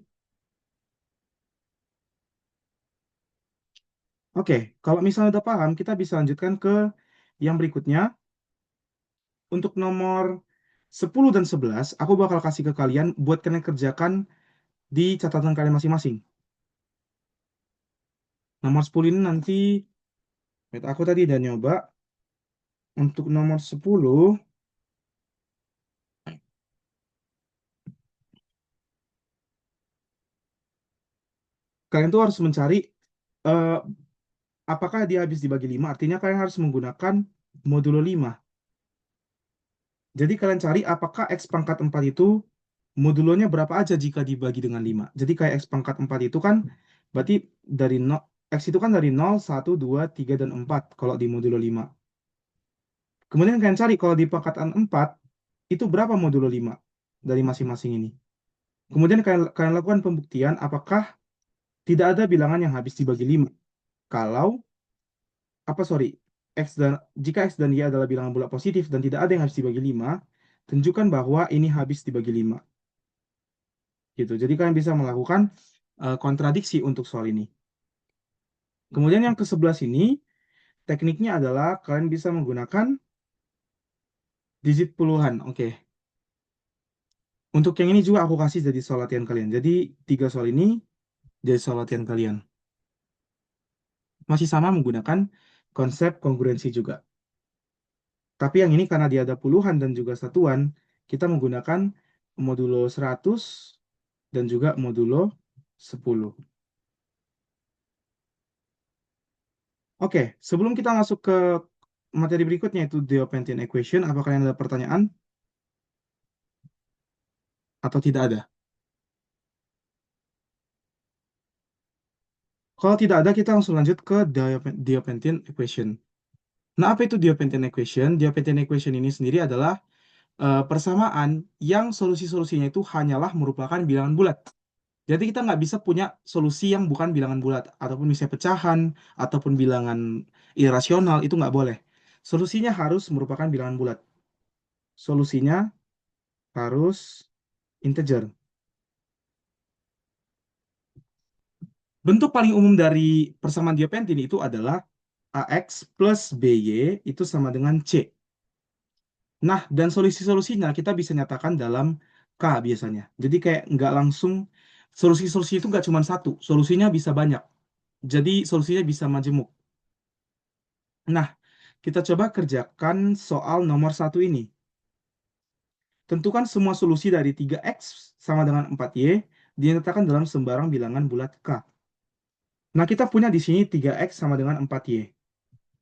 Oke, kalau misalnya udah paham, kita bisa lanjutkan ke yang berikutnya. Untuk nomor 10 dan 11, aku bakal kasih ke kalian buat kalian kerjakan di catatan kalian masing-masing. Nomor 10 ini nanti, wait, aku tadi udah nyoba. Untuk nomor 10, kalian tuh harus mencari eh, apakah dia habis dibagi 5, artinya kalian harus menggunakan modulo 5. Jadi kalian cari apakah X pangkat 4 itu modulonya berapa aja jika dibagi dengan 5. Jadi kayak X pangkat 4 itu kan berarti dari 0, X itu kan dari 0, 1, 2, 3, dan 4 kalau di modulo 5. Kemudian kalian cari kalau di pangkatan 4 itu berapa modulo 5 dari masing-masing ini. Kemudian kalian lakukan pembuktian apakah tidak ada bilangan yang habis dibagi 5. Kalau, apa sorry, jika X dan Y adalah bilangan bulat positif dan tidak ada yang habis dibagi 5, tunjukkan bahwa ini habis dibagi 5. Gitu. Jadi kalian bisa melakukan kontradiksi untuk soal ini. Kemudian yang ke-11 ini, tekniknya adalah kalian bisa menggunakan digit puluhan. Oke. Untuk yang ini juga aku kasih jadi soal latihan kalian. Jadi 3 soal ini jadi soal latihan kalian. Masih sama menggunakan konsep kongruensi juga. Tapi yang ini karena dia ada puluhan dan juga satuan, kita menggunakan modulo 100 dan juga modulo 10. Oke, sebelum kita masuk ke materi berikutnya, yaitu Diophantine equation, apa kalian ada pertanyaan? Atau tidak ada? Kalau tidak ada, kita langsung lanjut ke Diophantine equation. Nah, apa itu Diophantine equation? Diophantine equation ini sendiri adalah persamaan yang solusi-solusinya itu hanyalah merupakan bilangan bulat. Jadi kita nggak bisa punya solusi yang bukan bilangan bulat, ataupun misalnya pecahan, ataupun bilangan irasional, itu nggak boleh. Solusinya harus merupakan bilangan bulat. Solusinya harus integer. Bentuk paling umum dari persamaan Diophantine itu adalah AX plus BY itu sama dengan C. Nah, dan solusi-solusinya kita bisa nyatakan dalam K biasanya. Jadi kayak nggak langsung, solusi-solusi itu nggak cuma satu, solusinya bisa banyak. Jadi solusinya bisa majemuk. Nah, kita coba kerjakan soal nomor satu ini. Tentukan semua solusi dari 3x sama dengan 4y dinyatakan dalam sembarang bilangan bulat K. Nah, kita punya di sini 3x sama dengan 4y.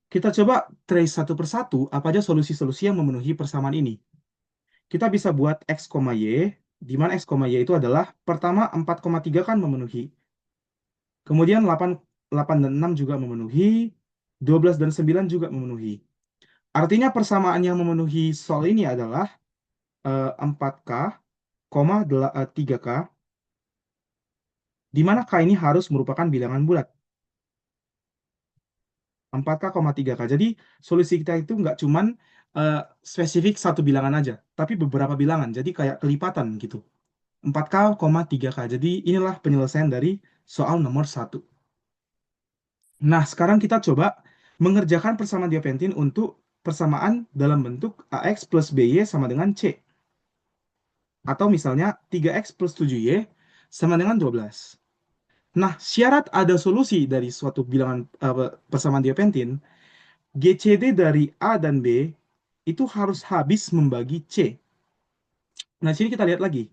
Kita coba trace satu persatu apa aja solusi-solusi yang memenuhi persamaan ini. Kita bisa buat x, y, di mana x, y itu adalah pertama 4,3 kan memenuhi. Kemudian 8, 8 dan 6 juga memenuhi, 12 dan 9 juga memenuhi. Artinya persamaan yang memenuhi soal ini adalah 4K, 3K, di mana K ini harus merupakan bilangan bulat. 4K, 3K. Jadi solusi kita itu nggak cuman eh, spesifik satu bilangan aja, tapi beberapa bilangan. Jadi kayak kelipatan gitu. 4K, 3K. Jadi inilah penyelesaian dari soal nomor satu. Nah, sekarang kita coba mengerjakan persamaan Diophantine untuk persamaan dalam bentuk AX plus BY sama dengan C. Atau misalnya 3X plus 7Y sama dengan 12. Nah, syarat ada solusi dari suatu bilangan persamaan Diophantine, GCD dari A dan B itu harus habis membagi C. Nah, sini kita lihat lagi.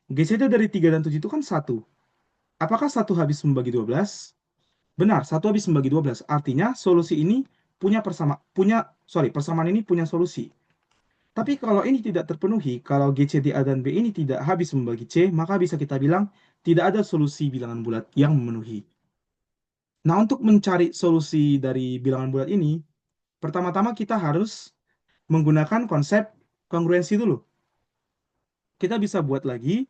GCD dari 3 dan 7 itu kan satu. Apakah satu habis membagi 12? Benar, satu habis membagi 12. Artinya solusi ini persamaan ini punya solusi. Tapi kalau ini tidak terpenuhi, kalau GCD A dan B ini tidak habis membagi C, maka bisa kita bilang tidak ada solusi bilangan bulat yang memenuhi. Nah, untuk mencari solusi dari bilangan bulat ini, pertama-tama kita harus menggunakan konsep kongruensi dulu. Kita bisa buat lagi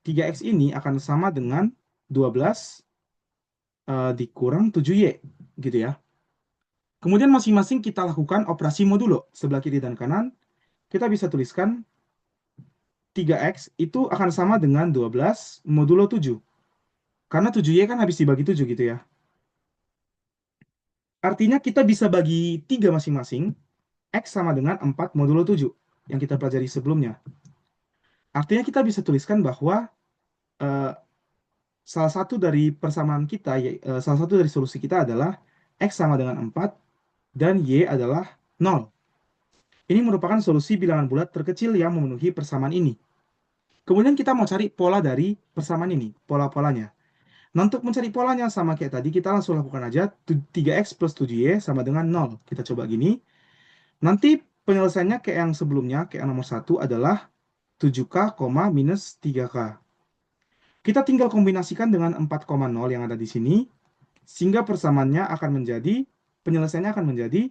3x ini akan sama dengan 12 dikurang 7y, gitu ya. Kemudian masing-masing kita lakukan operasi modulo sebelah kiri dan kanan. Kita bisa tuliskan 3x itu akan sama dengan 12 modulo 7. Karena 7y kan habis dibagi 7 gitu ya. Artinya kita bisa bagi 3 masing-masing. X sama dengan 4 modulo 7 yang kita pelajari sebelumnya. Artinya kita bisa tuliskan bahwa eh, salah satu dari persamaan kita, salah satu dari solusi kita adalah X sama dengan 4 dan Y adalah 0. Ini merupakan solusi bilangan bulat terkecil yang memenuhi persamaan ini. Kemudian kita mau cari pola dari persamaan ini, pola-polanya. Nah, untuk mencari polanya sama kayak tadi, kita langsung lakukan aja 3x plus 7y sama dengan 0. Kita coba gini. Nanti penyelesaiannya kayak yang sebelumnya, kayak yang nomor satu adalah 7k, minus 3k. Kita tinggal kombinasikan dengan 4,0 yang ada di sini, sehingga persamaannya akan menjadi, penyelesaiannya akan menjadi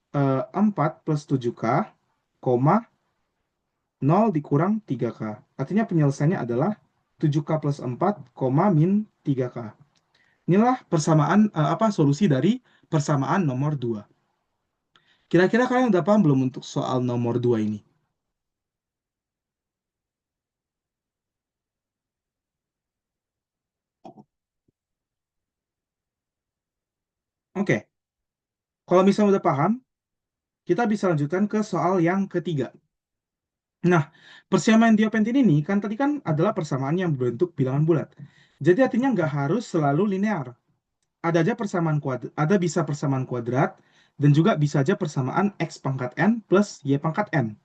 4 plus 7k, 0 dikurang 3k. Artinya penyelesaiannya adalah 7k plus 4, min 3k. Inilah persamaan solusi dari persamaan nomor 2. Kira-kira kalian udah paham belum untuk soal nomor 2 ini? Oke, kalau misalnya udah paham, kita bisa lanjutkan ke soal yang ketiga. Nah, persamaan Diophantine ini kan tadi kan adalah persamaan yang berbentuk bilangan bulat. Jadi artinya nggak harus selalu linear. Ada aja persamaan kuadrat, ada bisa persamaan kuadrat, dan juga bisa aja persamaan x pangkat n plus y pangkat n.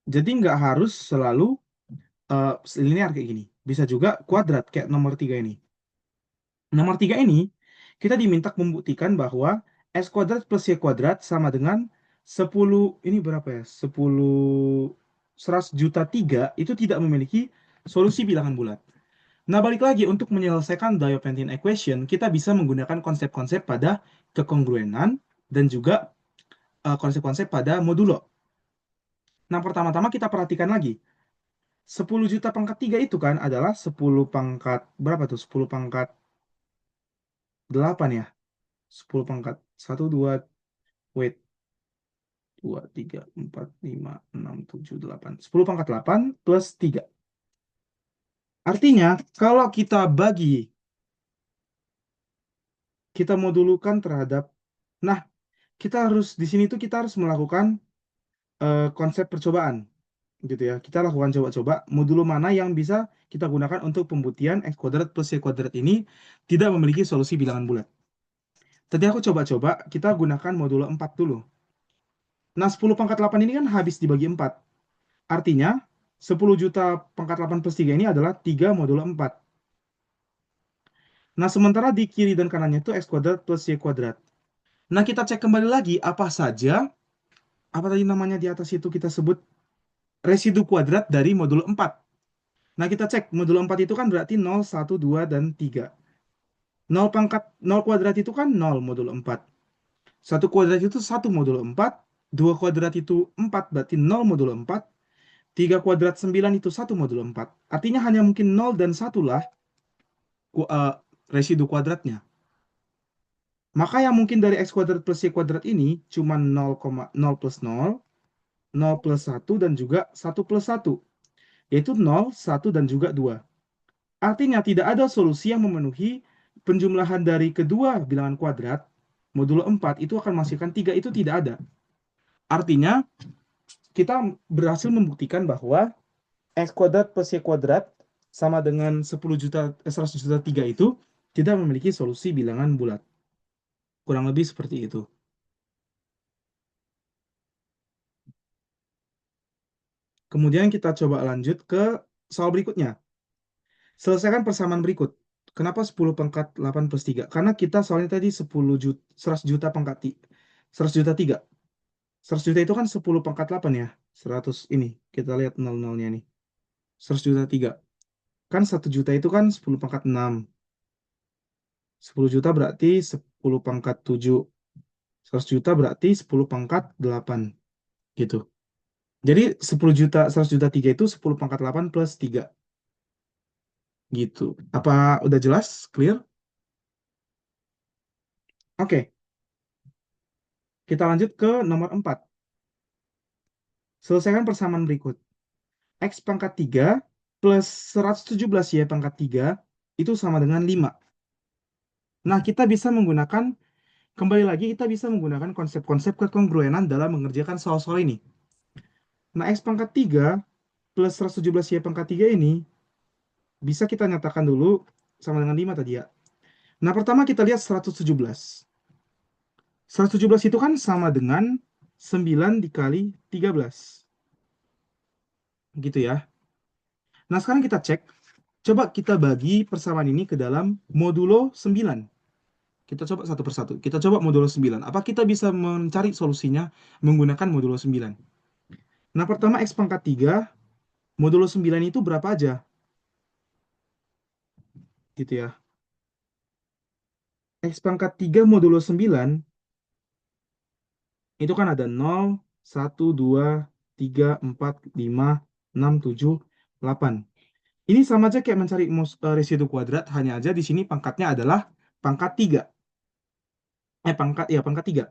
Jadi nggak harus selalu eh, linear kayak gini. Bisa juga kuadrat kayak nomor 3 ini. Nomor 3 ini, kita diminta membuktikan bahwa x kuadrat plus y kuadrat sama dengan 10, ini berapa ya? 10 100 juta 3 itu tidak memiliki solusi bilangan bulat. Nah, balik lagi untuk menyelesaikan Diophantine equation, kita bisa menggunakan konsep-konsep pada kekongruenan dan juga konsep-konsep pada modulo. Nah, pertama-tama kita perhatikan lagi. 10 juta pangkat 3 itu kan adalah 10 pangkat, berapa tuh? 10 pangkat 8 ya? 10 pangkat 1, 2, wait. 2, 3, 4, 5, 6, 7, 8. 10 pangkat 8 plus 3. Artinya, kalau kita bagi, kita modulukan terhadap, nah, kita harus, di sini tuh kita harus melakukan konsep percobaan, gitu ya. Kita lakukan coba-coba, modulo mana yang bisa kita gunakan untuk pembuktian x kuadrat plus y kuadrat ini tidak memiliki solusi bilangan bulat. Tadi aku coba-coba, kita gunakan modulo 4 dulu. Nah, 10 pangkat 8 ini kan habis dibagi 4. Artinya, 10 juta pangkat 8 plus 3 ini adalah 3 modulo 4. Nah, sementara di kiri dan kanannya itu x kuadrat plus y kuadrat. Nah, kita cek kembali lagi apa saja, apa tadi namanya di atas itu kita sebut residu kuadrat dari modulo 4. Nah, kita cek modulo 4 itu kan berarti 0, 1, 2, dan 3. 0 pangkat 0 kuadrat itu kan 0 modulo 4. 1 kuadrat itu 1 modulo 4. 2 kuadrat itu 4 berarti 0 modulo 4. 3 kuadrat 9 itu 1 modulo 4. Artinya hanya mungkin 0 dan 1 lah residu kuadratnya. Maka yang mungkin dari x kuadrat plus y kuadrat ini cuma 0,0 plus 0, 0 plus 1, dan juga 1 plus 1. Yaitu 0, 1, dan juga 2. Artinya tidak ada solusi yang memenuhi penjumlahan dari kedua bilangan kuadrat modulo 4 itu akan menghasilkan 3, itu tidak ada. Artinya kita berhasil membuktikan bahwa x kuadrat plus y kuadrat sama dengan 10 juta, 100 juta 3 itu tidak memiliki solusi bilangan bulat. Kurang lebih seperti itu. Kemudian kita coba lanjut ke soal berikutnya. Selesaikan persamaan berikut. Kenapa 10 pangkat 8 plus 3? Karena kita soalnya tadi 10 juta, 100 juta pangkat 100 juta 3. 100 juta itu kan 10 pangkat 8 ya. 100 ini. Kita lihat nol-nolnya nih. 100 juta 3. Kan 1 juta itu kan 10 pangkat 6. 10 juta berarti 10 pangkat 7. 100 juta berarti 10 pangkat 8. Gitu. Jadi 10 juta, 100 juta 3 itu 10 pangkat 8 plus 3. Gitu. Apa udah jelas? Clear? Oke. Kita lanjut ke nomor 4. Selesaikan persamaan berikut. X pangkat 3 plus 117 Y pangkat 3 itu sama dengan 5. Nah, kita bisa menggunakan, kembali lagi, kita bisa menggunakan konsep-konsep kekongruenan dalam mengerjakan soal-soal ini. Nah, X pangkat 3 plus 117 Y pangkat 3 ini bisa kita nyatakan dulu sama dengan 5 tadi ya. Nah, pertama kita lihat 117. 117 itu kan sama dengan 9 dikali 13. Gitu ya. Nah, sekarang kita cek. Coba kita bagi persamaan ini ke dalam modulo 9. Kita coba satu persatu. Kita coba modulo 9. Apa kita bisa mencari solusinya menggunakan modulo 9? Nah, pertama X pangkat 3, modulo 9 itu berapa aja? Gitu ya. X pangkat 3 modulo 9, itu kan ada 0, 1, 2, 3, 4, 5, 6, 7, 8. Ini sama aja kayak mencari residu kuadrat, hanya aja di sini pangkatnya adalah pangkat 3. Pangkat 3.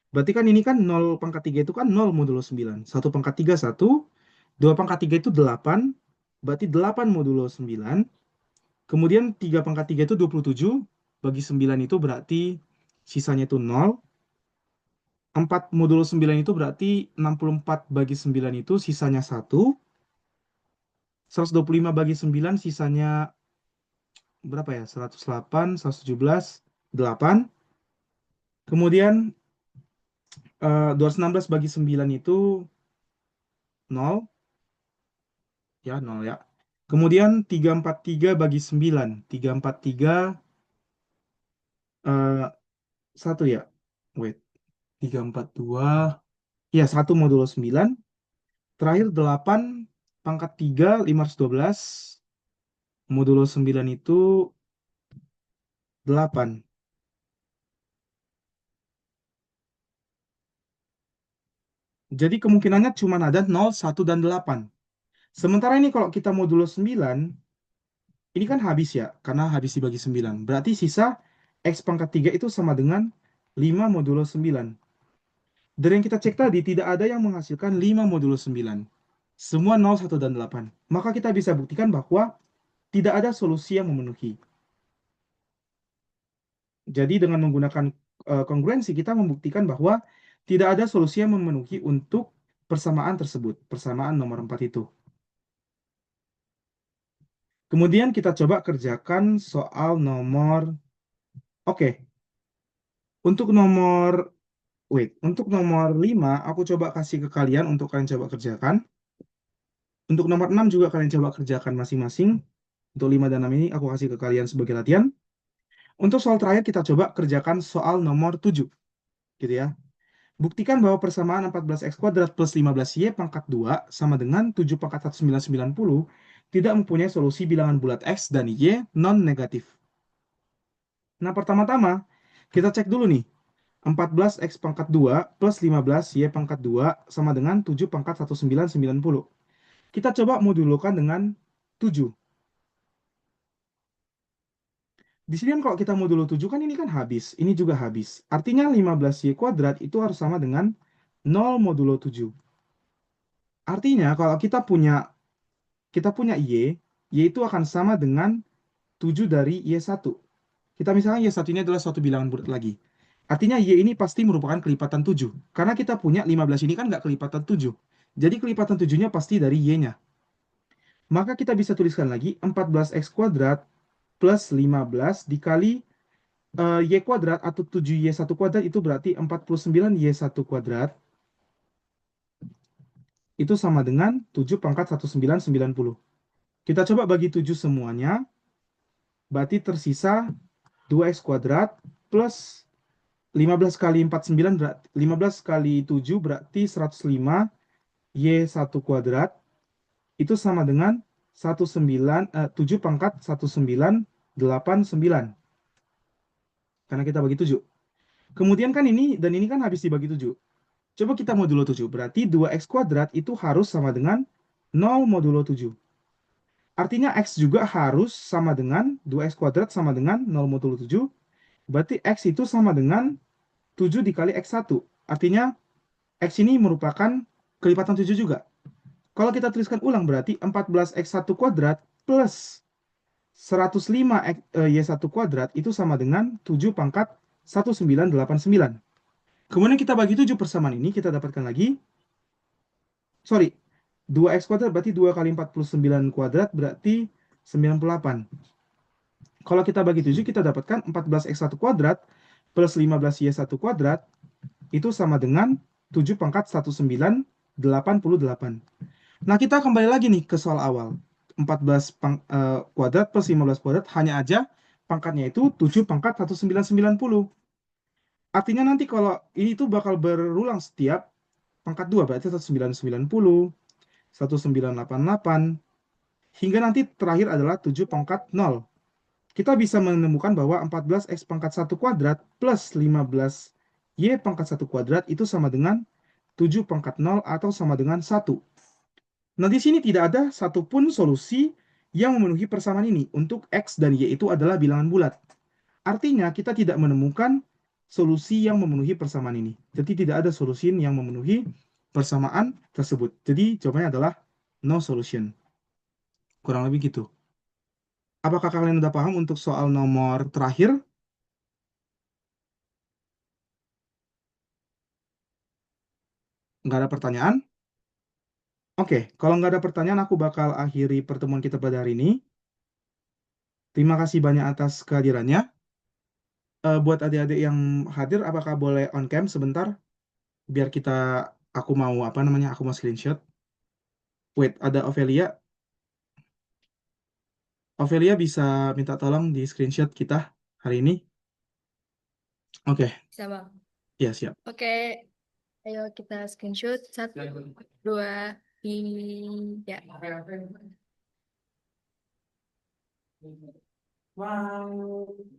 Berarti kan ini kan 0 pangkat 3 itu kan 0 modulo 9. 1 pangkat 3, 1. 2 pangkat 3 itu 8. Berarti 8 modulo 9. Kemudian 3 pangkat 3 itu 27. Bagi 9 itu berarti sisanya itu 0. 4 modulo 9 itu berarti 64 bagi 9 itu sisanya 1. 125 bagi 9 sisanya berapa ya? 108, 117, 8. Kemudian 216 bagi 9 itu 0. Ya, 0 ya. Kemudian 343 bagi 9. 343 eh 1 ya. Wait. 342. Ya, 1 modulo 9. Terakhir 8 pangkat 3, 512. Modulo 9 itu 8. Jadi kemungkinannya cuma ada 0, 1, dan 8. Sementara ini kalau kita modulo 9, ini kan habis ya, karena habis dibagi 9. Berarti sisa X pangkat 3 itu sama dengan 5 modulo 9. Dan yang kita cek tadi, tidak ada yang menghasilkan 5 modulo 9. Semua 0, 1, dan 8. Maka kita bisa buktikan bahwa tidak ada solusi yang memenuhi. Jadi dengan menggunakan kongruensi, kita membuktikan bahwa tidak ada solusi yang memenuhi untuk persamaan tersebut, persamaan nomor 4 itu. Kemudian kita coba kerjakan soal nomor, oke, untuk nomor, untuk nomor 5, aku coba kasih ke kalian untuk kalian coba kerjakan. Untuk nomor 6 juga kalian coba kerjakan masing-masing. Untuk 5 dan 6 ini aku kasih ke kalian sebagai latihan. Untuk soal terakhir kita coba kerjakan soal nomor 7, gitu ya. Buktikan bahwa persamaan 14x kuadrat plus 15y pangkat 2 sama dengan 7 pangkat 1990 tidak mempunyai solusi bilangan bulat x dan y non-negatif. Nah, pertama-tama kita cek dulu nih. 14x pangkat 2 plus 15y pangkat 2 sama dengan 7 pangkat 1990. Kita coba modulkan dengan 7. Di sini kan kalau kita modulo 7 kan ini kan habis, ini juga habis. Artinya 15y kuadrat itu harus sama dengan 0 modulo 7. Artinya kalau kita punya y itu akan sama dengan 7 dari y1. Kita misalnya y1 ini adalah suatu bilangan bulat lagi. Artinya y ini pasti merupakan kelipatan 7. Karena kita punya 15 ini kan nggak kelipatan 7. Jadi kelipatan 7-nya pasti dari y-nya. Maka kita bisa tuliskan lagi 14x kuadrat plus 15 dikali y kuadrat atau 7y1 kuadrat itu berarti 49y1 kuadrat itu sama dengan 7 pangkat 1990. Kita coba bagi 7 semuanya, berarti tersisa 2x kuadrat plus 15 kali 49 berarti 15 kali 7 berarti 105 y1 kuadrat itu sama dengan 7 pangkat 1989 karena kita bagi 7. Kemudian kan ini dan ini kan habis dibagi 7. Coba kita modulo 7. Berarti 2x kuadrat itu harus sama dengan 0 modulo 7. Artinya x juga harus sama dengan 2x kuadrat sama dengan 0 modulo 7. Berarti x itu sama dengan 7 dikali x1. Artinya x ini merupakan kelipatan 7 juga. Kalau kita tuliskan ulang berarti 14x1 kuadrat plus 105 y1 kuadrat itu sama dengan 7 pangkat 1989. Kemudian kita bagi 7 persamaan ini, kita dapatkan lagi, sorry, 2x kuadrat berarti 2 kali 49 kuadrat berarti 98. Kalau kita bagi 7, kita dapatkan 14x1 kuadrat plus 15y1 kuadrat itu sama dengan 7 pangkat 1988. Nah, kita kembali lagi nih ke soal awal. 14 kuadrat plus 15 kuadrat hanya aja pangkatnya itu 7 pangkat 1990. Artinya nanti kalau ini tuh bakal berulang setiap pangkat 2, berarti 1990, 1988, hingga nanti terakhir adalah 7 pangkat 0. Kita bisa menemukan bahwa 14x pangkat 1 kuadrat plus 15y pangkat 1 kuadrat itu sama dengan 7 pangkat 0 atau sama dengan 1. Nah, di sini tidak ada satupun solusi yang memenuhi persamaan ini. Untuk X dan Y itu adalah bilangan bulat. Artinya, kita tidak menemukan solusi yang memenuhi persamaan ini. Jadi, tidak ada solusi yang memenuhi persamaan tersebut. Jadi, jawabannya adalah no solution. Kurang lebih gitu. Apakah kalian udah paham untuk soal nomor terakhir? Nggak ada pertanyaan? Oke, kalau nggak ada pertanyaan, aku bakal akhiri pertemuan kita pada hari ini. Terima kasih banyak atas kehadirannya. Buat adik-adik yang hadir, apakah boleh on cam sebentar? Biar aku mau apa namanya? Aku mau screenshot. Wait, ada Ovelia. Ovelia bisa minta tolong di screenshot kita hari ini? Oke, Bisa bang. ya siap. Oke, ayo kita screenshot. 1, 2, Iya.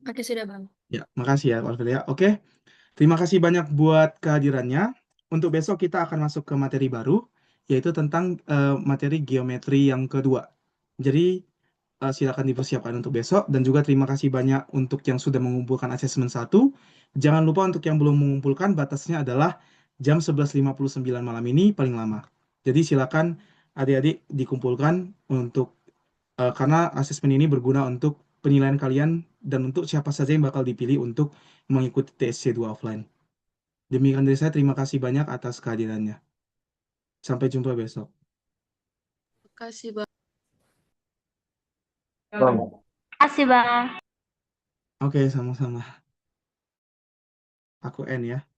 Oke, sudah Bang. Ya, makasih ya, Alfilia. Oke, terima kasih banyak buat kehadirannya. Untuk besok kita akan masuk ke materi baru, yaitu tentang materi geometri yang kedua. Jadi, silakan dipersiapkan untuk besok. Dan juga terima kasih banyak untuk yang sudah mengumpulkan asesmen satu. Jangan lupa untuk yang belum mengumpulkan, batasnya adalah jam 11.59 malam ini paling lama. Jadi silakan adik-adik dikumpulkan untuk karena asesmen ini berguna untuk penilaian kalian dan untuk siapa saja yang bakal dipilih untuk mengikuti TSC2 offline. Demikian dari saya, terima kasih banyak atas kehadirannya. Sampai jumpa besok. Makasih Bang. Bang, Kasih Bang. Oke, sama-sama. Aku N ya.